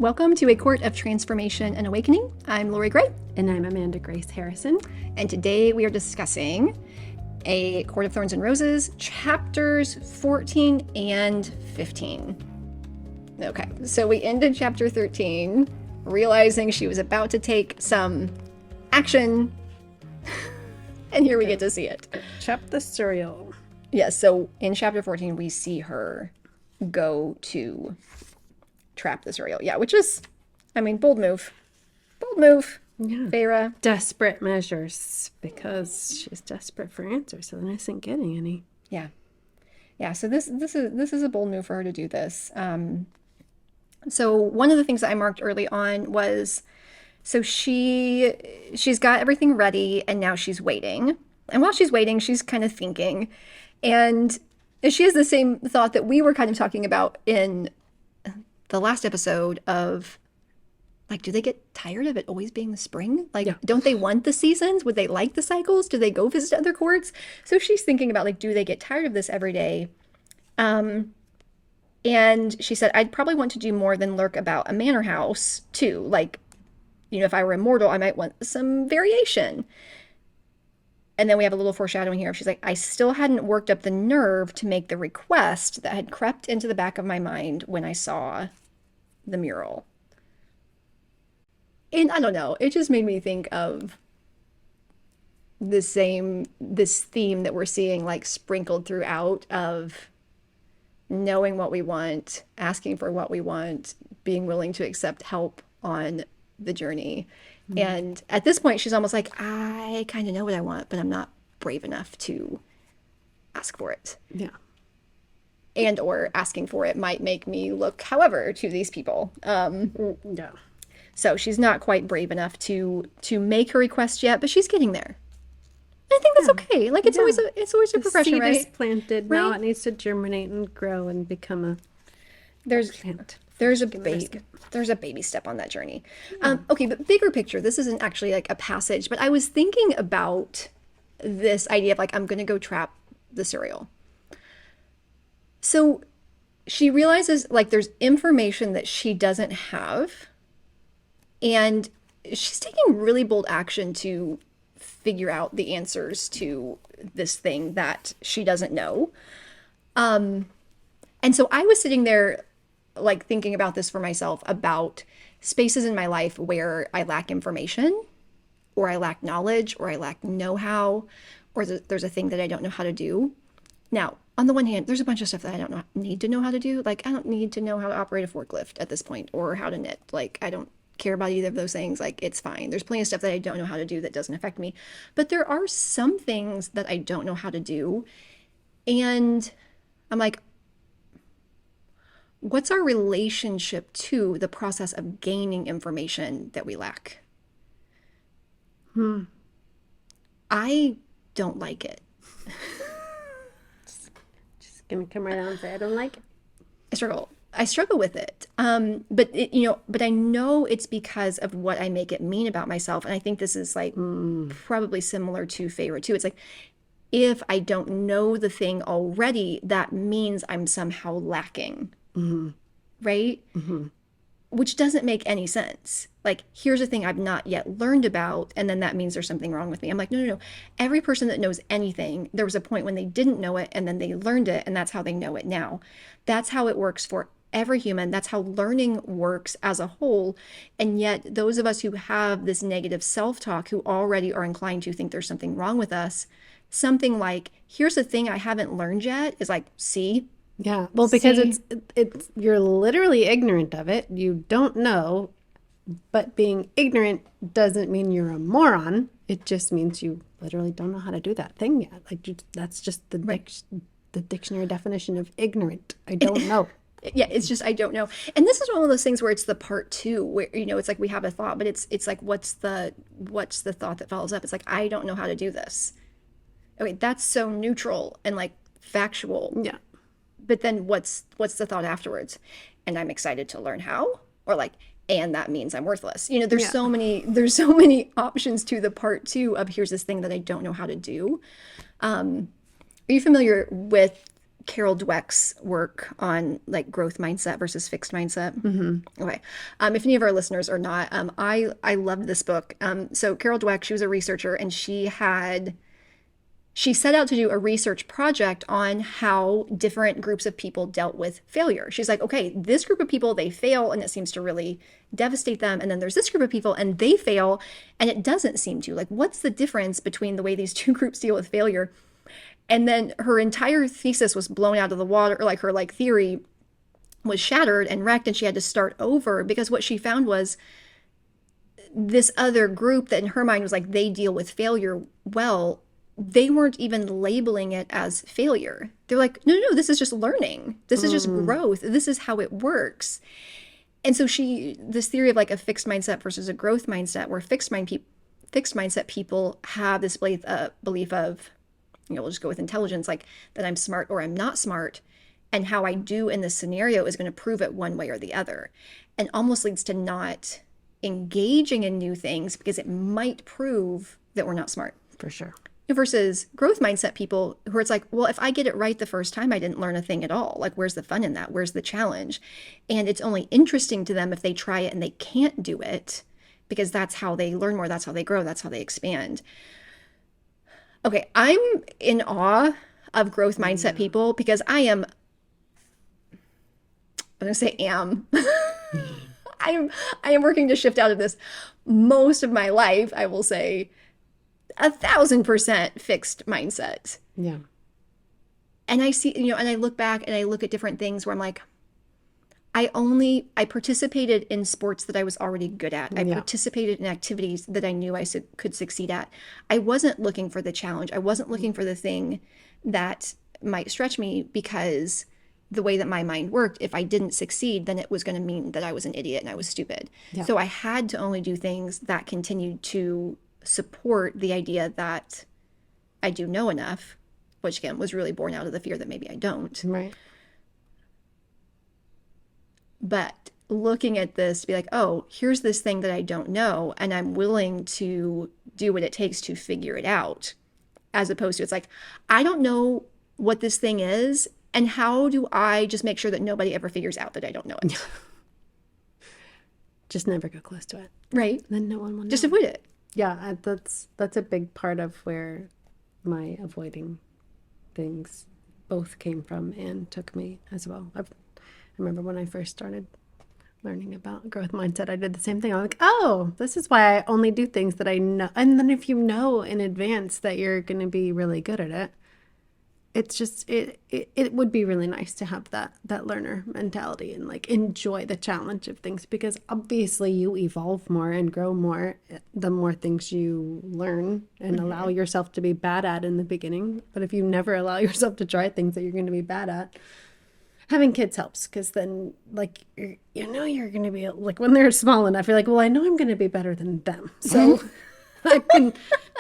Welcome to A Court of Transformation and Awakening. I'm Lorrie Gray. And I'm Amanda Grace Harrison. And today we are discussing A Court of Thorns and Roses, chapters 14 and 15. Okay, so we ended chapter 13, realizing she was about to take some action. And here we get to see it. Chop the cereal. Yes, so in chapter 14, we see her go to trap the cereal. Yeah, which is, bold move. Bold move. Yeah. Feyre. Desperate measures because she's desperate for answers, so then isn't getting any. Yeah. Yeah, so this is a bold move for her to do this. So one of the things that I marked early on was, so she's got everything ready and now she's waiting. And while she's waiting, she's kind of thinking. And she has the same thought that we were kind of talking about in the last episode of, like, do they get tired of it always being the spring? Like, yeah. Don't they want the seasons? Would they like the cycles? Do they go visit other courts? So she's thinking about, like, do they get tired of this every day? And she said, I'd probably want to do more than lurk about a manor house, too. Like, if I were immortal, I might want some variation. And then we have a little foreshadowing here. She's like, I still hadn't worked up the nerve to make the request that had crept into the back of my mind when I saw the mural. And I don't know, it just made me think of this theme that we're seeing, like, sprinkled throughout, of knowing what we want, asking for what we want, being willing to accept help on the journey. Mm-hmm. And at this point, she's almost like, I kind of know what I want, but I'm not brave enough to ask for it. Yeah. And or asking for it might make me look however to these people. Yeah. So she's not quite brave enough to make her request yet, but she's getting there. I think that's okay. Like, it's always a progression, right? The seed is planted. Right? Now it needs to germinate and grow and become a plant. There's a baby step on that journey. Yeah. Okay, but bigger picture, this isn't actually like a passage, but I was thinking about this idea of, like, I'm going to go trap the cereal. So she realizes, like, there's information that she doesn't have, and she's taking really bold action to figure out the answers to this thing that she doesn't know. And so I was sitting there, like, thinking about this for myself, about spaces in my life where I lack information, or I lack knowledge, or I lack know-how, or there's a thing that I don't know how to do. Now, on the one hand, there's a bunch of stuff that I don't need to know how to do. Like, I don't need to know how to operate a forklift at this point, or how to knit. Like, I don't care about either of those things. Like, it's fine. There's plenty of stuff that I don't know how to do that doesn't affect me. But there are some things that I don't know how to do. And I'm like, what's our relationship to the process of gaining information that we lack? I don't like it. Just gonna come right out and say I don't like it. I struggle with it. But I know it's because of what I make it mean about myself. And I think this is, like, probably similar to Feyre too. It's like, if I don't know the thing already, that means I'm somehow lacking. Mm-hmm. Right? Mm-hmm. Which doesn't make any sense. Like, here's a thing I've not yet learned about, and then that means there's something wrong with me. I'm like, no. Every person that knows anything, there was a point when they didn't know it, and then they learned it, and that's how they know it now. That's how it works for every human. That's how learning works as a whole. And yet, those of us who have this negative self-talk, who already are inclined to think there's something wrong with us, something like, here's a thing I haven't learned yet, is like, see? Yeah, well, because it's you're literally ignorant of it. You don't know, but being ignorant doesn't mean you're a moron. It just means you literally don't know how to do that thing yet. Like, that's just the dictionary definition of ignorant. I don't know. Yeah, it's just, I don't know. And this is one of those things where it's the part two, where, it's like we have a thought, but it's like, what's the thought that follows up? It's like, I don't know how to do this. Okay, that's so neutral and, like, factual. Yeah. But then what's the thought afterwards? And I'm excited to learn how, or like, and that means I'm worthless. There's so many options to the part two of, here's this thing that I don't know how to do. Are you familiar with Carol Dweck's work on like growth mindset versus fixed mindset. Okay. If any of our listeners are not, I loved this book. So Carol Dweck, she was a researcher, and she set out to do a research project on how different groups of people dealt with failure. She's like, okay, this group of people, they fail and it seems to really devastate them. And then there's this group of people and they fail and it doesn't seem to. Like, what's the difference between the way these two groups deal with failure? And then her entire thesis was blown out of the water, or like her like theory was shattered and wrecked, and she had to start over because what she found was this other group that in her mind was like they deal with failure well, they weren't even labeling it as failure. They're like, no, no, no, this is just learning. This is just growth. This is how it works. And so this theory of like a fixed mindset versus a growth mindset, where fixed mindset people have this belief of, we'll just go with intelligence, like that I'm smart or I'm not smart, and how I do in this scenario is going to prove it one way or the other, and almost leads to not engaging in new things because it might prove that we're not smart. For sure. Versus growth mindset people who are, it's like, well, if I get it right the first time, I didn't learn a thing at all. Like, where's the fun in that? Where's the challenge? And it's only interesting to them if they try it and they can't do it, because that's how they learn more. That's how they grow. That's how they expand. Okay, I'm in awe of growth mindset people because I'm going to say I am working to shift out of this most of my life, I will say, 1,000% fixed mindset. Yeah. And I see, and I look back and I look at different things where I'm like, I participated in sports that I was already good at. I participated in activities that I knew I could succeed at. I wasn't looking for the challenge. I wasn't looking for the thing that might stretch me, because the way that my mind worked, if I didn't succeed, then it was going to mean that I was an idiot and I was stupid. Yeah. So I had to only do things that continued to support the idea that I do know enough, which again was really born out of the fear that maybe I don't. Right. But looking at this to be like, oh, here's this thing that I don't know, and I'm willing to do what it takes to figure it out, as opposed to it's like, I don't know what this thing is, and how do I just make sure that nobody ever figures out that I don't know it? Just never go close to it. Right. Then no one will know. Just avoid it. Yeah, that's a big part of where my avoiding things both came from and took me as well. I remember when I first started learning about growth mindset, I did the same thing. I'm like, oh, this is why I only do things that I know. And then if you know in advance that you're going to be really good at it, it's just, it would be really nice to have that learner mentality and like enjoy the challenge of things, because obviously you evolve more and grow more the more things you learn and allow yourself to be bad at in the beginning. But if you never allow yourself to try things that you're going to be bad at, having kids helps, because then like you're going to be like, when they're small enough, you're like, well, I know I'm going to be better than them, so I can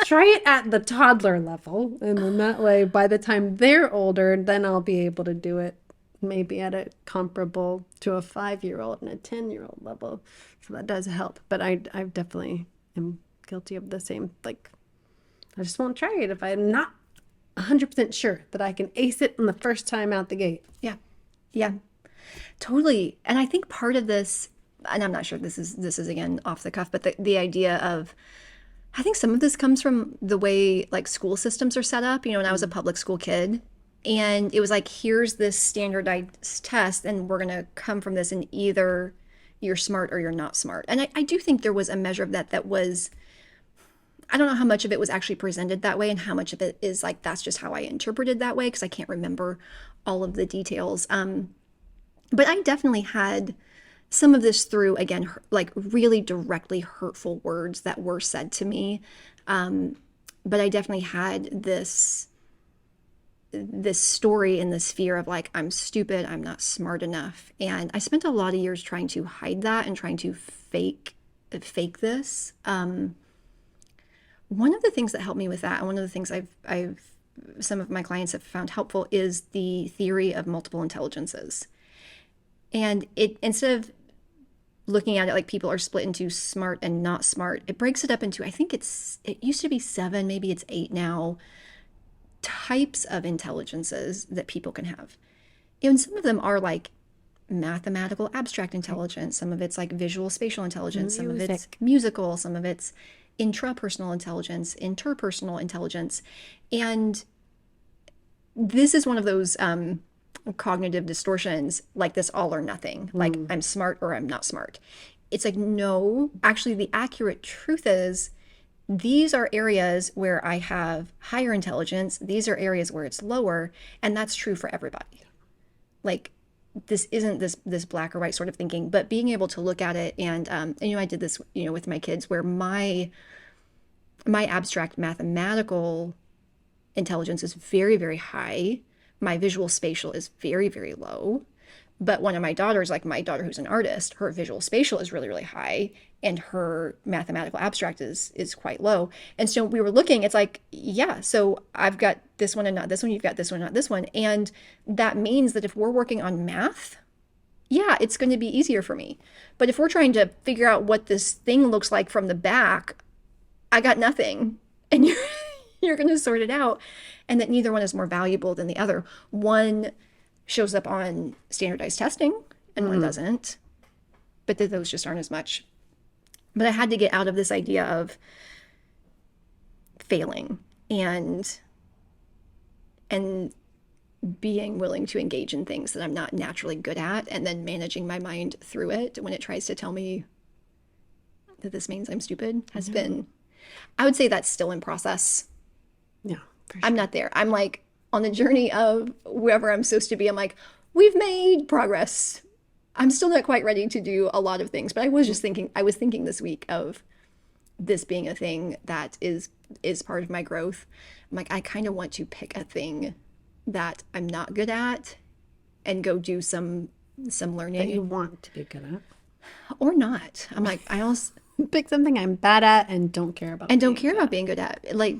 try it at the toddler level, and then that way by the time they're older, then I'll be able to do it maybe at a comparable to a 5-year-old and a 10-year-old level. So that does help. But I definitely am guilty of the same. Like, I just won't try it if I'm not 100% sure that I can ace it on the first time out the gate. Yeah, totally. And I think part of this, and I'm not sure this is again off the cuff, but the idea of, I think some of this comes from the way like school systems are set up. When I was a public school kid, and it was like, here's this standardized test, and we're going to come from this, and either you're smart or you're not smart. And I do think there was a measure of that was, I don't know how much of it was actually presented that way and how much of it is like, that's just how I interpreted that way, because I can't remember all of the details. But I definitely had some of this through, again, like really directly hurtful words that were said to me. But I definitely had this story and this fear of like, I'm stupid, I'm not smart enough. And I spent a lot of years trying to hide that and trying to fake this. One of the things that helped me with that, and one of the things some of my clients have found helpful, is the theory of multiple intelligences. And it, instead of looking at it like people are split into smart and not smart, it breaks it up into, I think it used to be 7, maybe it's 8 now, types of intelligences that people can have. And some of them are like mathematical abstract intelligence, some of it's like visual spatial intelligence, some of it's musical, some of it's intrapersonal intelligence, interpersonal intelligence. And this is one of those cognitive distortions, like this all or nothing, like I'm smart or I'm not smart. It's like, no, actually the accurate truth is these are areas where I have higher intelligence, these are areas where it's lower, and that's true for everybody. Like, this isn't this black or white sort of thinking, but being able to look at it and I did this, with my kids, where my abstract mathematical intelligence is very, very high. My visual spatial is very, very low. But one of my daughters, like my daughter who's an artist, her visual spatial is really, really high, and her mathematical abstract is quite low. And so we were looking, it's like, yeah, so I've got this one and not this one, you've got this one, not this one. And that means that if we're working on math, yeah, it's going to be easier for me. But if we're trying to figure out what this thing looks like from the back, I got nothing. And you're going to sort it out. And that neither one is more valuable than the other. One shows up on standardized testing and one doesn't. But those just aren't as much. But I had to get out of this idea of failing and being willing to engage in things that I'm not naturally good at, and then managing my mind through it when it tries to tell me that this means I'm stupid has been, I would say that's still in process. Yeah, for sure. I'm not there. I'm like on the journey of wherever I'm supposed to be. I'm like, we've made progress. I'm still not quite ready to do a lot of things, but I was thinking this week of this being a thing that is part of my growth. I'm like, I kind of want to pick a thing that I'm not good at and go do some learning. That you want to be good at. Or not. I'm like, I also pick something I'm bad at and don't care about. And don't care about being good at. Like,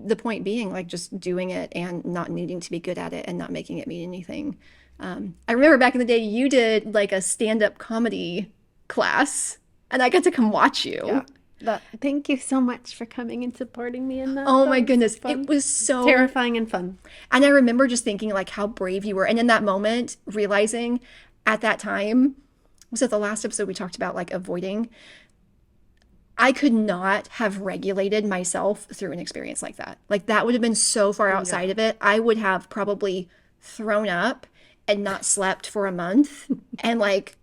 the point being, like, just doing it and not needing to be good at it and not making it mean anything. I remember back in the day, you did like a stand-up comedy class, and I got to come watch you. Yeah. Thank you so much for coming and supporting me in that. Oh my goodness. It was so terrifying and fun. And I remember just thinking like how brave you were. And in that moment, realizing at that time, was it the last episode we talked about like avoiding? I could not have regulated myself through an experience like that. Like, that would have been so far outside of it. I would have probably thrown up and not slept for a month. And like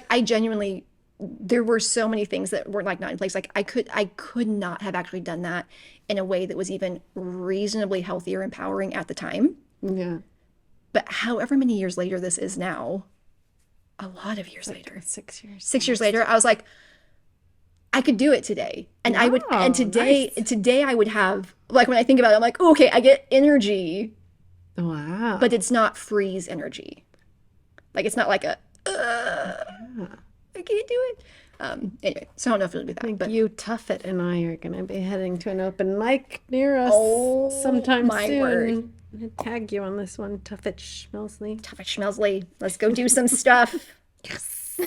I genuinely, there were so many things that were like not in place. Like, I could not have actually done that in a way that was even reasonably healthy or empowering at the time. Yeah. But however many years later this is now, a lot of years later. 6 years. 6 years later, I was like, I could do it today. And wow, I would, and today nice. I would have, like, when I think about it, I'm like, oh, okay, I get energy. Wow. But it's not freeze energy. Like, it's not like a, I can't do it. Anyway, so I don't know if it'll be that. But you, Tuffet, and I are going to be heading to an open mic near us sometime my soon. word. I'm going to tag you on this one, Tuffet Schmelsley. Tuffet Schmelsley. Let's go do some stuff. Yes.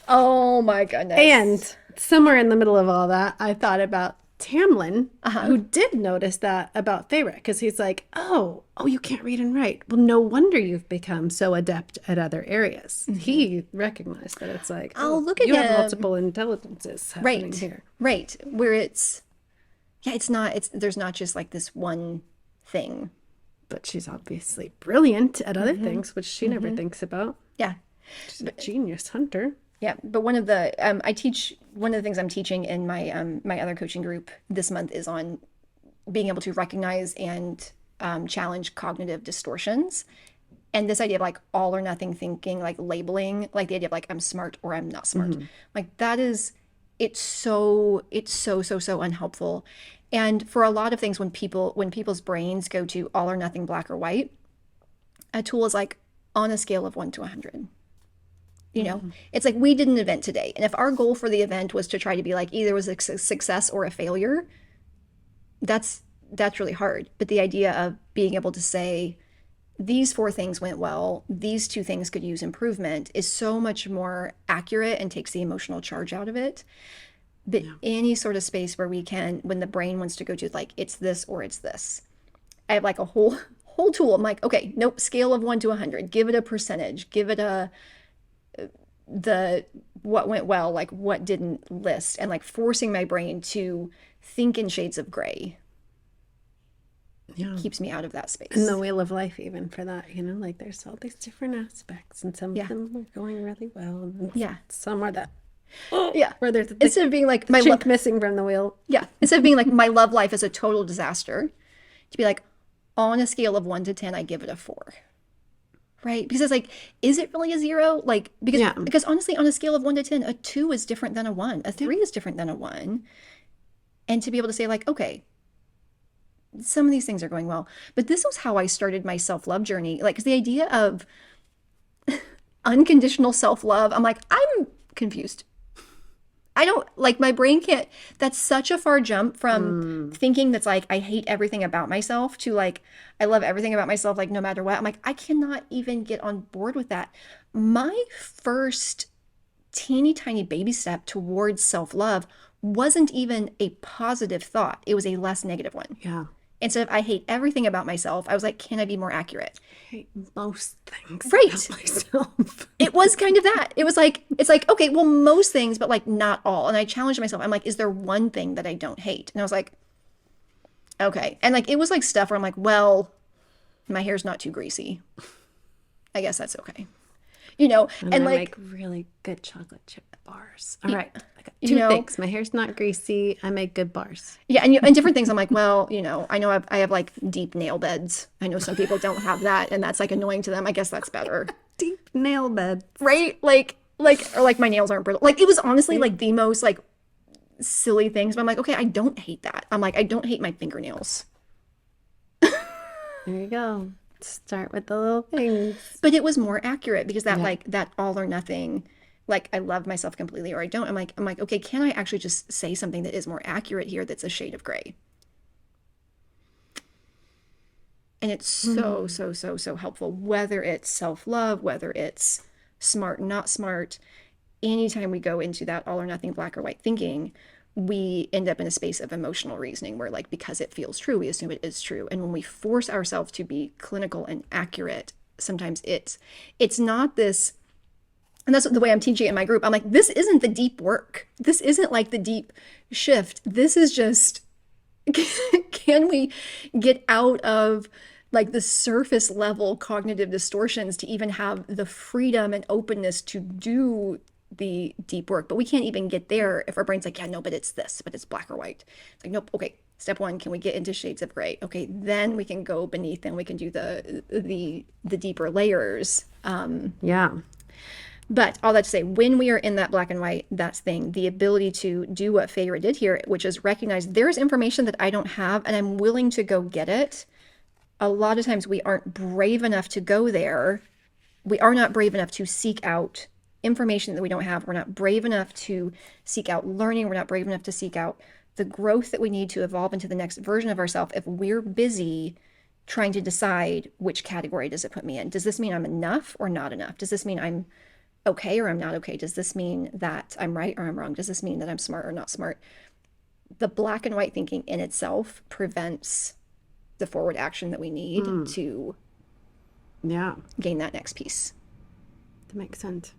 Oh my goodness. And somewhere in the middle of all that, I thought about Tamlin, who did notice that about Feyre, because he's like, oh, you can't read and write. Well, no wonder you've become so adept at other areas. Mm-hmm. He recognized that it's like, look at you him. have multiple intelligences happening here. Right. Where it's there's not just like this one thing. But she's obviously brilliant at other things, which she never thinks about. Yeah. She's a genius hunter. Yeah, but one of the things I'm teaching in my my other coaching group this month is on being able to recognize and challenge cognitive distortions, and this idea of like all or nothing thinking, like labeling, like the idea of like I'm smart or I'm not smart, like that is it's so unhelpful. And for a lot of things, when people's brains go to all or nothing, black or white, a tool is like on a scale of 1 to 100. You know, it's like we did an event today. And if our goal for the event was to try to be like either was a success or a failure, that's really hard. But the idea of being able to say, these 4 things went well, these 2 things could use improvement is so much more accurate and takes the emotional charge out of it. but any sort of space where we can, when the brain wants to go to like, it's this or it's this. I have like a whole tool. I'm like, okay, nope, scale of 1 to 100. Give it a percentage. Give it the what went well, like what didn't list, and like forcing my brain to think in shades of gray keeps me out of that space. And the wheel of life, even for that, like there's all these different aspects, and some of them are going really well, and some are that. Where there's instead of being like my chink missing from the wheel. Yeah. Instead of being like my love life is a total disaster, to be like, on a scale of 1 to 10, I give it a 4. Right? Because it's like, is it really a 0? Like, because honestly, on a scale of 1 to 10, a 2 is different than a 1. A 3 is different than a 1. And to be able to say like, okay, some of these things are going well. But this was how I started my self-love journey. Like, 'cause the idea of unconditional self-love, I'm like, I'm confused. I don't, like, my brain can't, that's such a far jump from thinking that's like, I hate everything about myself to like, I love everything about myself, like, no matter what. I'm like, I cannot even get on board with that. My first teeny tiny baby step towards self-love wasn't even a positive thought. It was a less negative one. Yeah. Instead of I hate everything about myself, I was like, can I be more accurate? I hate most things right. about myself. It was kind of that. It was like, it's like, okay, well, most things, but like not all. And I challenged myself. I'm like, is there one thing that I don't hate? And I was like, okay. And like, it was like stuff where I'm like, well, my hair's not too greasy. I guess that's okay. And I like make really good chocolate chip bars. All right. I got two things. My hair's not greasy. I make good bars. Yeah. And different things. I'm like, well, I know I have like deep nail beds. I know some people don't have that. And that's like annoying to them. I guess that's better. Deep nail beds. Right? Or like my nails aren't brittle. Like it was honestly like the most like silly things. But I'm like, okay, I don't hate that. I'm like, I don't hate my fingernails. There you go. Start with the little things. But it was more accurate because that like that all or nothing, like I love myself completely or I don't. I'm like, okay, can I actually just say something that is more accurate here that's a shade of gray? And it's so helpful, whether it's self-love, whether it's smart, not smart. Anytime we go into that all or nothing, black or white thinking, we end up in a space of emotional reasoning where like, because it feels true, we assume it is true. And when we force ourselves to be clinical and accurate, sometimes it's not this, and that's the way I'm teaching it in my group. I'm like, this isn't the deep work. This isn't like the deep shift. This is just, can we get out of like the surface level cognitive distortions to even have the freedom and openness to do the deep work? But we can't even get there if our brain's like, yeah, no, but it's this, but it's black or white. It's like, nope. Okay, step 1, can we get into shades of gray? Okay, then we can go beneath and we can do the deeper layers. But all that to say, when we are in that black and white, that's thing, the ability to do what Feyre did here, which is recognize there's information that I don't have and I'm willing to go get it. A lot of times we aren't brave enough to go there. We are not brave enough to seek out information that we don't have. We're not brave enough to seek out learning. We're not brave enough to seek out the growth that we need to evolve into the next version of ourselves if we're busy trying to decide which category does it put me in. Does this mean I'm enough or not enough? Does this mean I'm okay or I'm not okay? Does this mean that I'm right or I'm wrong? Does this mean that I'm smart or not smart? The black and white thinking in itself prevents the forward action that we need to gain that next piece. That makes sense.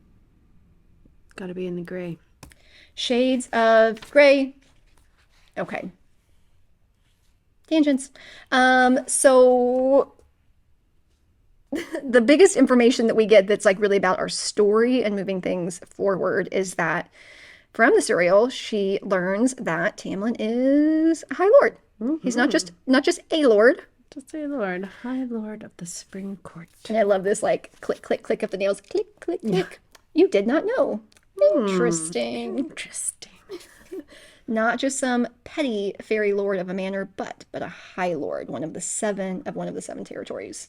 Got to be in the gray. Shades of gray. Okay. Tangents. So the biggest information that we get that's like really about our story and moving things forward is that from the serial, she learns that Tamlin is a High Lord. He's not just a Lord. Just a Lord. High Lord of the Spring Court. And I love this like click, click, click of the nails. Click, click, click. You did not know. Interesting. Not just some petty fairy lord of a manor, but a High Lord, one of the seven territories.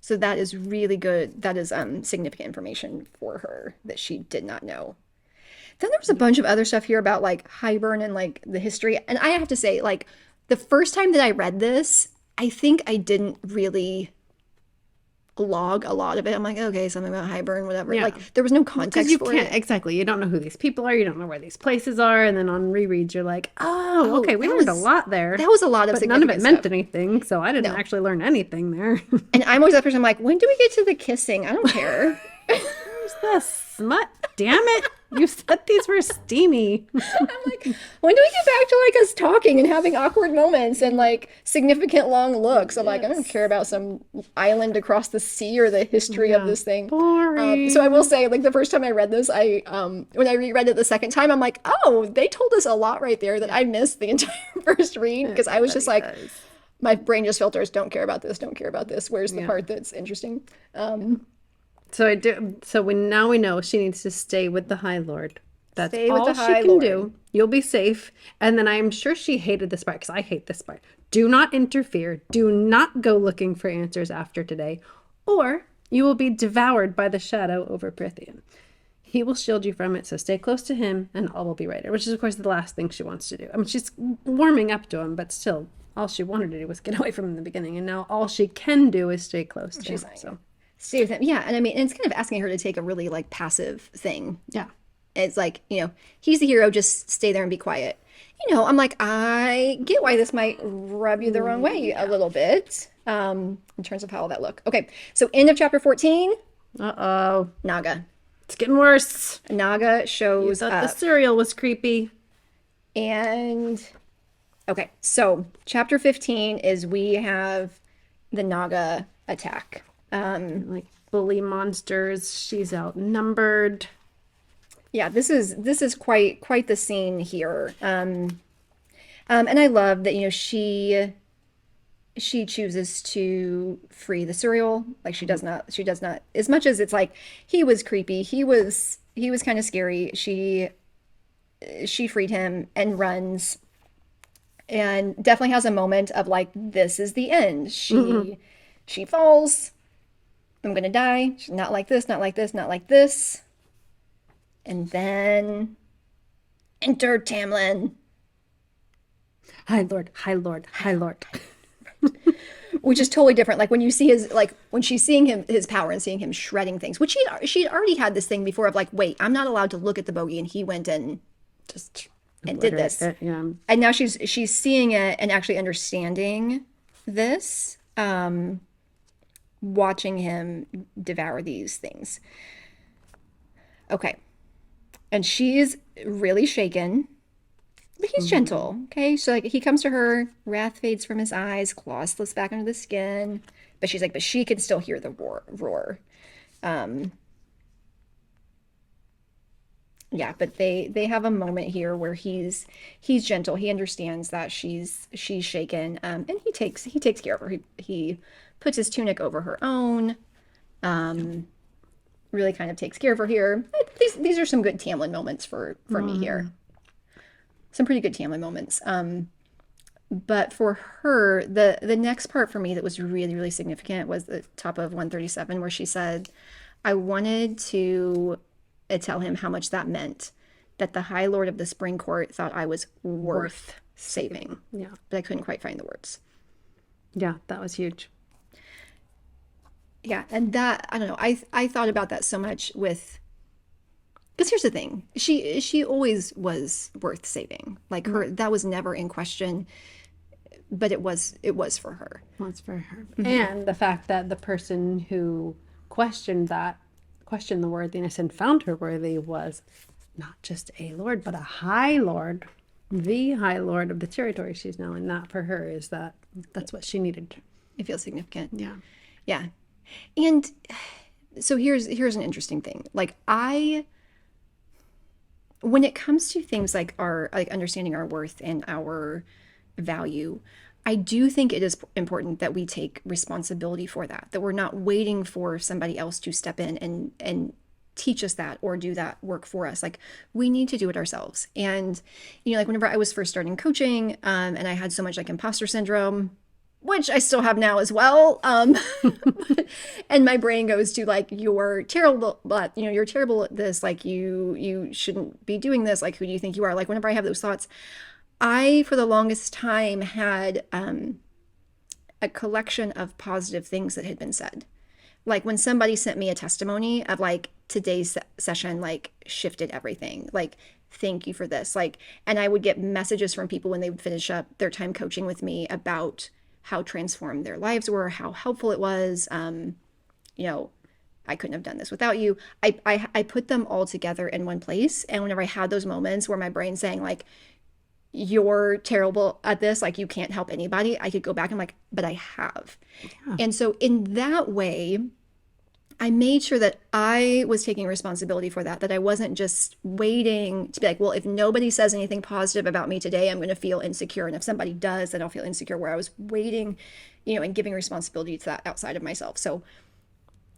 So that is really good. That is significant information for her that she did not know. Then there was a bunch of other stuff here about like Hybern and like the history. And I have to say, like the first time that I read this, I think I didn't really log a lot of it. I'm like, okay, something about Highburn, whatever. Yeah. Like there was no Because context you for can't, it. exactly. You don't know who these people are. You don't know where these places are. And then on rereads, you're like, oh, okay, we learned a lot there. That was a lot of But none of it significant meant stuff. anything. So I didn't No. actually learn anything there. And I'm always that person. I'm like, when do we get to the kissing? I don't care. Where's the smut? Damn it. You said these were steamy. I'm like, when do we get back to like us talking and having awkward moments and like significant long looks? I'm like, I don't care about some island across the sea or the history of this thing. Boring. So I will say, like the first time I read this, I when I reread it the second time, I'm like, oh, they told us a lot right there that I missed the entire first read because I was just like, my brain just filters, don't care about this, don't care about this. Where's the part that's interesting? So I do. So now we know she needs to stay with the High Lord. That's Stay with all the she High can Lord. do. You'll be safe. And then I'm sure she hated this part because I hate this part. Do not interfere. Do not go looking for answers after today, or you will be devoured by the shadow over Prithian. He will shield you from it, so stay close to him, and all will be right. Which is, of course, the last thing she wants to do. I mean, she's warming up to him, but still, all she wanted to do was get away from him in the beginning, and now all she can do is stay close to him. So. Stay with him. Yeah. And I mean, it's kind of asking her to take a really like passive thing. Yeah. It's like, he's the hero, just stay there and be quiet. I'm like, I get why this might rub you the wrong way a little bit in terms of how all that look. Okay. So end of chapter 14. Uh-oh. Naga. It's getting worse. Naga shows Thought up. the cereal was creepy. And okay. So chapter 15 is we have the Naga attack. Like bully monsters. She's outnumbered. Yeah, this is quite the scene here. And I love that she chooses to free the cereal. Like she does not as much as it's like he was creepy. He was kind of scary. She freed him and runs and definitely has a moment of like, this is the end. She falls. I'm gonna die. She's not like this, not like this, not like this. And then enter Tamlin. High Lord, High Lord, High Lord. Which is totally different. Like when you see when she's seeing his power and seeing him shredding things, which she'd already had this thing before of like, wait, I'm not allowed to look at the bogey, and he went and just and did this. Yeah. And now she's seeing it and actually understanding this, watching him devour these things. Okay. And she's really shaken, but he's gentle. Okay. So like he comes to her, wrath fades from his eyes, claws slips back under the skin. But she's like, but she can still hear the roar. Yeah, but they have a moment here where he's gentle. He understands that she's shaken. And he takes care of her. He puts his tunic over her own. Really kind of takes care of her here. These are some good Tamlin moments for me here. Some pretty good Tamlin moments. But for her, the next part for me that was really, really significant was the top of 137, where she said, I wanted to tell him how much that meant, that the High Lord of the Spring Court thought I was worth saving. Yeah. But I couldn't quite find the words. Yeah, that was huge. Yeah, and that, I don't know, I thought about that so much with, because here's the thing, she always was worth saving. Like that was never in question, but it was for her. It's for her. And the fact that the person who questioned the worthiness and found her worthy was not just a lord, but a high lord, the high lord of the territory she's now in. That for her that's what she needed. It feels significant. Yeah. Yeah. And so here's an interesting thing. Like when it comes to things like understanding our worth and our value, I do think it is important that we take responsibility for that we're not waiting for somebody else to step in and teach us that or do that work for us. Like we need to do it ourselves. And, like whenever I was first starting coaching, and I had so much like imposter syndrome, which I still have now as well. And my brain goes to like, you're terrible, but you're terrible at this. Like you shouldn't be doing this. Like, who do you think you are? Like whenever I have those thoughts, I, for the longest time, had a collection of positive things that had been said. Like when somebody sent me a testimony of like today's session like shifted everything. Like thank you for this. Like, and I would get messages from people when they would finish up their time coaching with me about how transformed their lives were, how helpful it was. You know, I couldn't have done this without you. I put them all together in one place. And whenever I had those moments where my brain's saying like, you're terrible at this, like you can't help anybody, I could go back and like, but I have. Yeah. And so in that way, I made sure that I was taking responsibility for that, that I wasn't just waiting to be like, well, if nobody says anything positive about me today, I'm going to feel insecure. And if somebody does, then I'll feel insecure, where I was waiting, you know, and giving responsibility to that outside of myself. So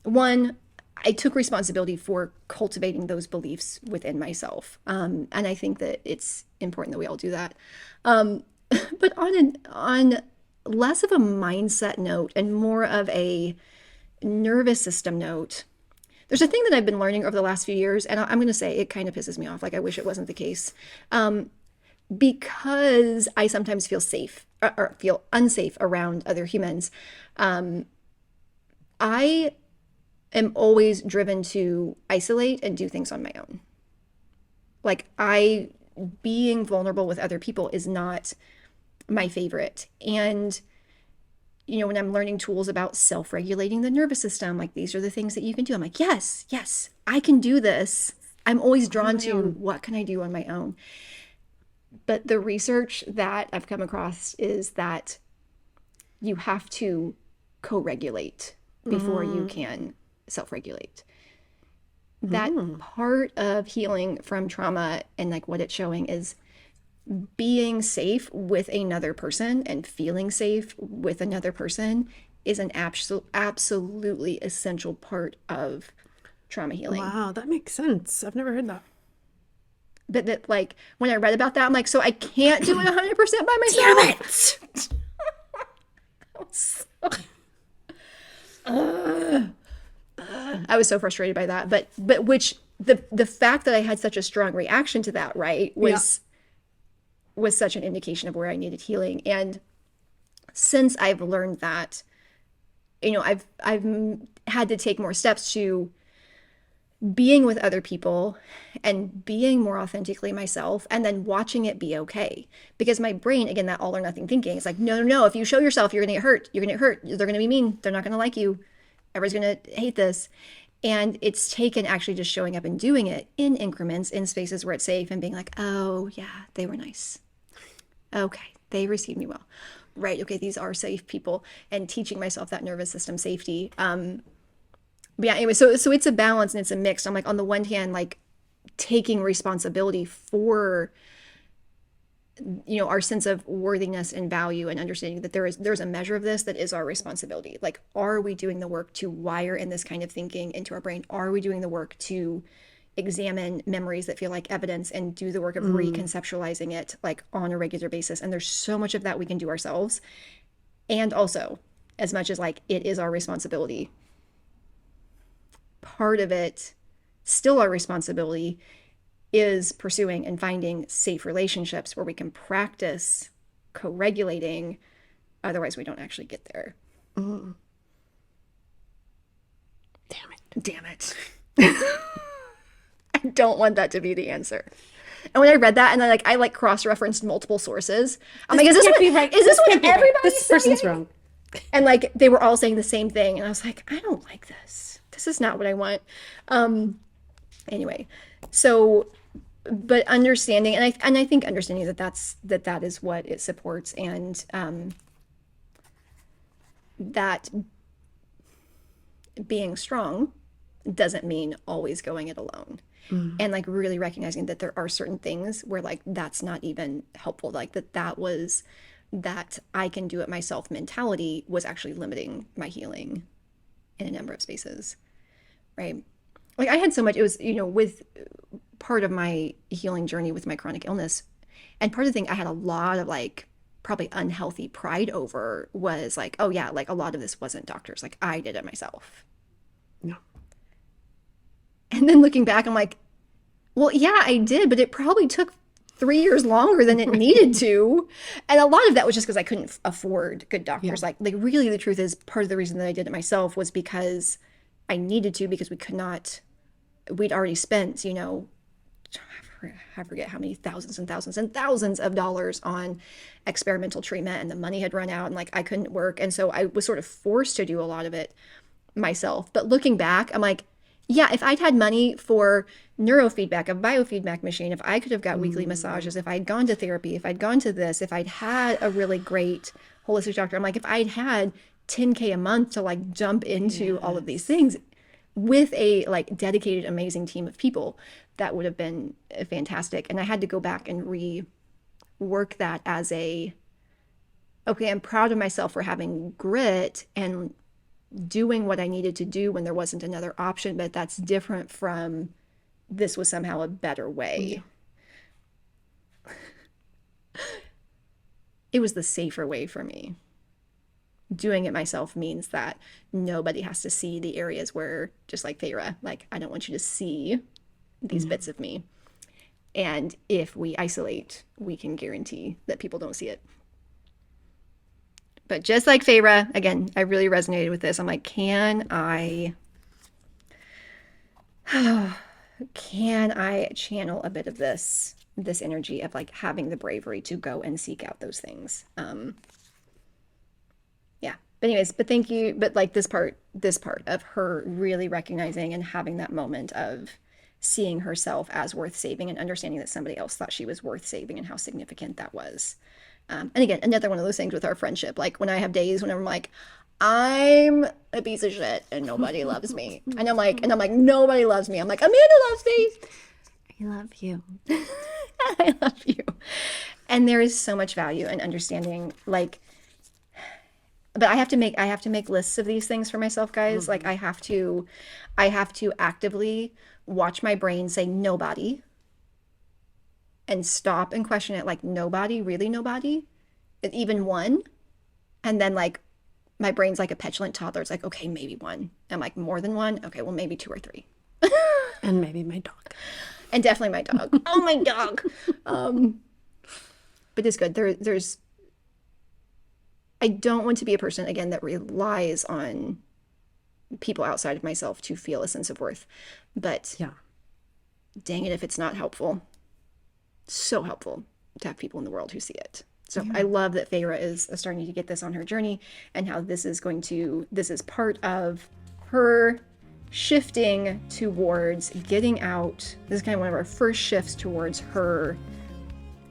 one, I took responsibility for cultivating those beliefs within myself. And I think that it's important that we all do that. But on less of a mindset note and more of a nervous system note, there's a thing that I've been learning over the last few years, and I'm going to say it kind of pisses me off. Like I wish it wasn't the case. Because I sometimes feel safe or feel unsafe around other humans. I am always driven to isolate and do things on my own. Like being vulnerable with other people is not my favorite. And, you know, when I'm learning tools about self-regulating the nervous system, like these are the things that you can do. I'm like, yes, I can do this. I'm always drawn to what can I do on my own? But the research that I've come across is that you have to co-regulate before you can self-regulate. That part of healing from trauma and like what it's showing is being safe with another person and feeling safe with another person is an absolutely essential part of trauma healing. Wow, that makes sense. I've never heard that. But that, like, when I read about that, I'm like, so I can't do it 100% by myself. Damn it! I was so frustrated by that. But which the fact that I had such a strong reaction to that, right, was such an indication of where I needed healing. And since I've learned that, you know, I've had to take more steps to being with other people and being more authentically myself, and then watching it be okay. Because my brain, again, that all or nothing thinking, is like, no, if you show yourself, you're gonna get hurt. You're gonna get hurt. They're gonna be mean. They're not gonna like you. Everybody's gonna hate this. And it's taken actually just showing up and doing it in increments, in spaces where it's safe, and being like, oh yeah, they were nice. Okay, they received me well. Right, okay, these are safe people, and teaching myself that nervous system safety. But yeah, anyway, so it's a balance and it's a mix. I'm like, on the one hand, like taking responsibility for, you know, our sense of worthiness and value, and understanding that there's a measure of this that is our responsibility. Like, are we doing the work to wire in this kind of thinking into our brain? Are we doing the work to examine memories that feel like evidence and do the work of reconceptualizing it like on a regular basis? And there's so much of that we can do ourselves. And also, as much as like it is our responsibility, part of it, still our responsibility, is pursuing and finding safe relationships where we can practice co-regulating. Otherwise, we don't actually get there. Damn it. I don't want that to be the answer. And when I read that, and then I cross-referenced multiple sources, I'm like, is this what everybody This person's wrong. And like they were all saying the same thing, and I was like, I don't like this. This is not what I want. Anyway, so, but understanding, and I think understanding that is what it supports, and that being strong doesn't mean always going it alone. And like really recognizing that there are certain things where like that's not even helpful. Like that I can do it myself mentality was actually limiting my healing in a number of spaces, right? Like I had so much, it was, you know, with part of my healing journey with my chronic illness, and part of the thing I had a lot of like probably unhealthy pride over was like, oh yeah, like a lot of this wasn't doctors, like I did it myself. No. And then looking back, I'm like, well, yeah, I did, but it probably took 3 years longer than it needed to. And a lot of that was just because I couldn't afford good doctors. Yeah. Like really the truth is, part of the reason that I did it myself was because I needed to because we'd already spent, I forget how many thousands and thousands and thousands of dollars on experimental treatment, and the money had run out and like I couldn't work. And so I was sort of forced to do a lot of it myself. But looking back, I'm like, yeah, if I'd had money for neurofeedback, a biofeedback machine, if I could have got weekly massages, if I'd gone to therapy, if I'd gone to this, if I'd had a really great holistic doctor, I'm like, if I'd had 10K a month to like jump into all of these things with a like dedicated, amazing team of people, that would have been fantastic. And I had to go back and rework that as okay, I'm proud of myself for having grit and doing what I needed to do when there wasn't another option, but that's different from this was somehow a better way. Yeah. It was the safer way for me. Doing it myself means that nobody has to see the areas where, just like Feyre, like, I don't want you to see these bits of me. And if we isolate, we can guarantee that people don't see it. But just like Feyre, again, I really resonated with this. I'm like, can I channel a bit of this energy of like having the bravery to go and seek out those things? Yeah. But anyways, but thank you. But like this part of her really recognizing and having that moment of seeing herself as worth saving and understanding that somebody else thought she was worth saving and how significant that was. And again, another one of those things with our friendship, like when I have days when I'm like, I'm a piece of shit and nobody loves me. And I'm like, nobody loves me. I'm like, Amanda loves me. I love you. I love you. And there is so much value in understanding, like, but I have to make lists of these things for myself, guys. Like I have to actively watch my brain say nobody and stop and question it, like, nobody, really nobody, even one. And then like my brain's like a petulant toddler. It's like, okay, maybe one. I'm like, more than one? Okay, well, maybe 2 or 3. And maybe my dog. And definitely my dog. Oh, my dog. But it's good. There's I don't want to be a person, again, that relies on people outside of myself to feel a sense of worth. But yeah, dang it if it's not helpful. So helpful to have people in the world who see it. So I love that Feyre is starting to get this on her journey, and how this is part of her shifting towards getting out. This is kind of one of our first shifts towards her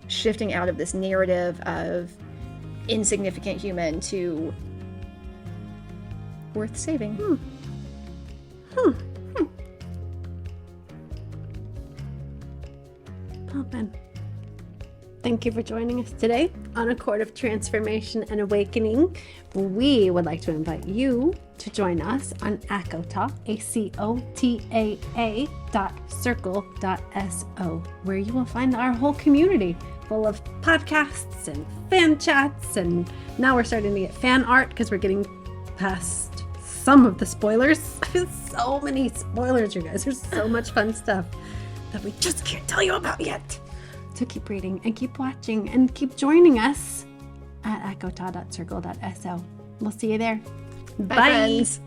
shifting out of this narrative of insignificant human to worth saving. Well then, thank you for joining us today on A Court of Transformation and Awakening. We would like to invite you to join us on ACOTA, ACOTA.circle.so, where you will find our whole community full of podcasts and fan chats, and now we're starting to get fan art because we're getting past some of the spoilers. So many spoilers, you guys. There's so much fun stuff that we just can't tell you about yet. So keep reading and keep watching and keep joining us at acota.circle.so. We'll see you there. Bye. Friends.